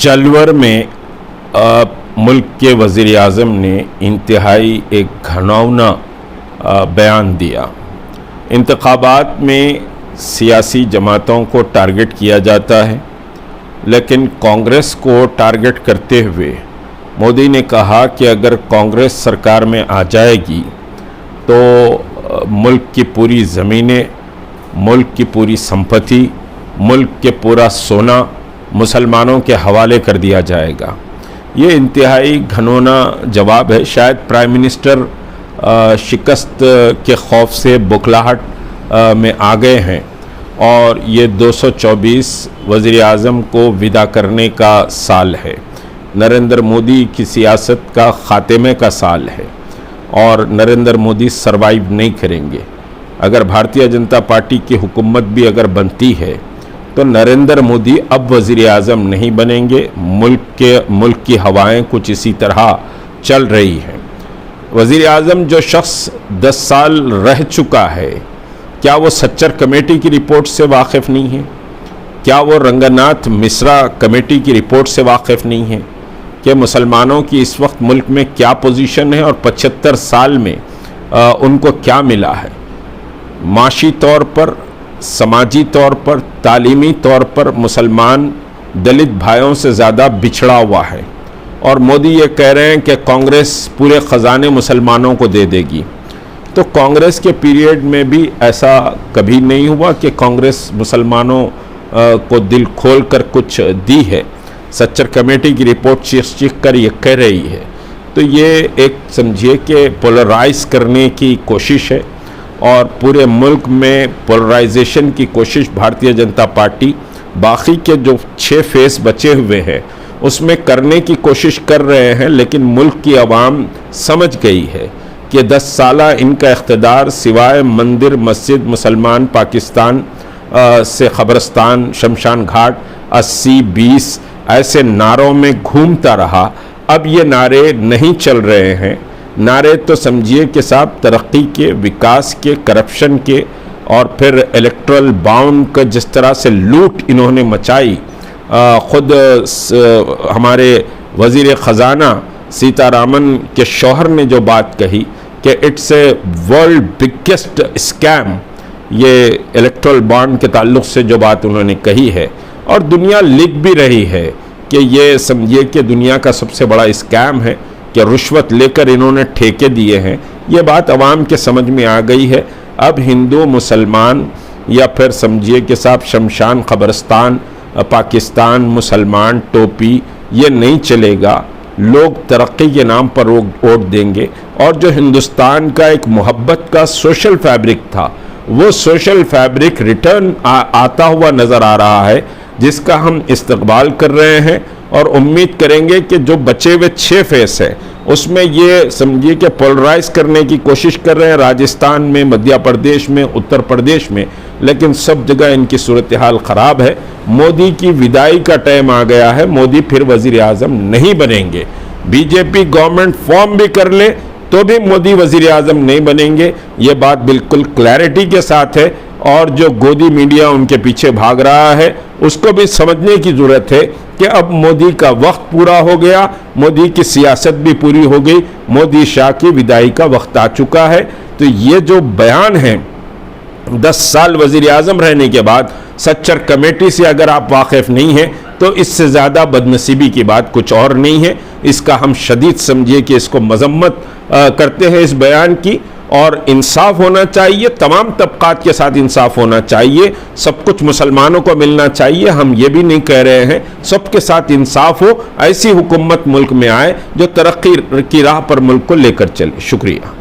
जलवर में मुल्क के वज़ीर आज़म ने इंतहाई एक घिनौना बयान दिया। इंतखाबात में सियासी जमातों को टारगेट किया जाता है, लेकिन कांग्रेस को टारगेट करते हुए मोदी ने कहा कि अगर कांग्रेस सरकार में आ जाएगी तो मुल्क की पूरी ज़मीनें, मुल्क की पूरी संपत्ति, मुल्क के पूरा सोना मुसलमानों के हवाले कर दिया जाएगा। ये इंतहाई घिनौना जवाब है। शायद प्राइम मिनिस्टर शिकस्त के खौफ से बुखलाहट में आ गए हैं और ये 224 वज़ीर आज़म को विदा करने का साल है। नरेंद्र मोदी की सियासत का ख़ात्मे का साल है और नरेंद्र मोदी सरवाइव नहीं करेंगे। अगर भारतीय जनता पार्टी की हुकूमत भी अगर बनती है तो नरेंद्र मोदी अब वज़ीर आज़म नहीं बनेंगे। मुल्क की हवाएं कुछ इसी तरह चल रही हैं। वज़ीर आज़म जो शख्स 10 साल रह चुका है, क्या वो सच्चर कमेटी की रिपोर्ट से वाकिफ़ नहीं है? क्या वो रंगनाथ मिश्रा कमेटी की रिपोर्ट से वाकिफ़ नहीं है कि मुसलमानों की इस वक्त मुल्क में क्या पोजीशन है और 75 साल में उनको क्या मिला है? माशी तौर पर, समाजी तौर पर, तालीमी तौर पर मुसलमान दलित भाइयों से ज़्यादा बिछड़ा हुआ है और मोदी ये कह रहे हैं कि कांग्रेस पूरे ख़जाने मुसलमानों को दे देगी। तो कांग्रेस के पीरियड में भी ऐसा कभी नहीं हुआ कि कांग्रेस मुसलमानों को दिल खोल कर कुछ दी है। सच्चर कमेटी की रिपोर्ट चीख कर ये कह रही है। तो ये एक समझिए कि पोलराइज करने की कोशिश है और पूरे मुल्क में पोलराइजेशन की कोशिश भारतीय जनता पार्टी बाकी के जो 6 फेस बचे हुए हैं उसमें करने की कोशिश कर रहे हैं। लेकिन मुल्क की आवाम समझ गई है कि 10 साला इनका इख्तिदार सिवाय मंदिर, मस्जिद, मुसलमान पाकिस्तान से ख़बरस्तान, शमशान घाट, 80-20 ऐसे नारों में घूमता रहा। अब ये नारे नहीं चल रहे हैं। नारे तो समझिए कि साहब तरक्की के, विकास के, करप्शन के और फिर इलेक्ट्रल बाउंड का जिस तरह से लूट इन्होंने मचाई। ख़ुद हमारे वज़ीर ख़जाना सीतारामन के शौहर ने जो बात कही कि it's a world biggest scam, ये इलेक्ट्रल बॉन्ड के ताल्लुक़ से जो बात उन्होंने कही है और दुनिया लिख भी रही है कि ये समझिए कि दुनिया का सबसे बड़ा स्कैम है कि रुश्वत लेकर इन्होंने ठेके दिए हैं। ये बात अवाम के समझ में आ गई है। अब हिंदू, मुसलमान या फिर समझिए कि साहब शमशान, ख़बरस्तान, पाकिस्तान, मुसलमान, टोपी, ये नहीं चलेगा। लोग तरक्की के नाम पर वोट देंगे और जो हिंदुस्तान का एक मोहब्बत का सोशल फैब्रिक था, वो सोशल फैब्रिक रिटर्न आता हुआ नज़र आ रहा है, जिसका हम इस्तकबाल कर रहे हैं और उम्मीद करेंगे कि जो बचे हुए 6 फेस है उसमें ये समझिए कि पोलराइज करने की कोशिश कर रहे हैं। राजस्थान में, मध्य प्रदेश में, उत्तर प्रदेश में, लेकिन सब जगह इनकी सूरत हाल ख़राब है। मोदी की विदाई का टाइम आ गया है। मोदी फिर वज़ीर आज़म नहीं बनेंगे। बीजेपी गवर्नमेंट फॉर्म भी कर ले तो भी मोदी वज़ीर आज़म नहीं बनेंगे। ये बात बिल्कुल क्लैरिटी के साथ है और जो गोदी मीडिया उनके पीछे भाग रहा है उसको भी समझने की ज़रूरत है कि अब मोदी का वक्त पूरा हो गया, मोदी की सियासत भी पूरी हो गई, मोदी शाह की विदाई का वक्त आ चुका है। तो ये जो बयान है 10 साल वज़ीर आज़म रहने के बाद सच्चर कमेटी से अगर आप वाकिफ़ नहीं हैं तो इससे ज़्यादा बदनसीबी की बात कुछ और नहीं है। इसका हम शदीद समझिए कि इसको मज़म्मत करते हैं इस बयान की और इंसाफ होना चाहिए, तमाम तबक़ात के साथ इंसाफ होना चाहिए, सब कुछ मुसलमानों को मिलना चाहिए। हम ये भी नहीं कह रहे हैं सबके साथ इंसाफ हो, ऐसी हुकूमत मुल्क में आए जो तरक्की की राह पर मुल्क को लेकर चले। शुक्रिया।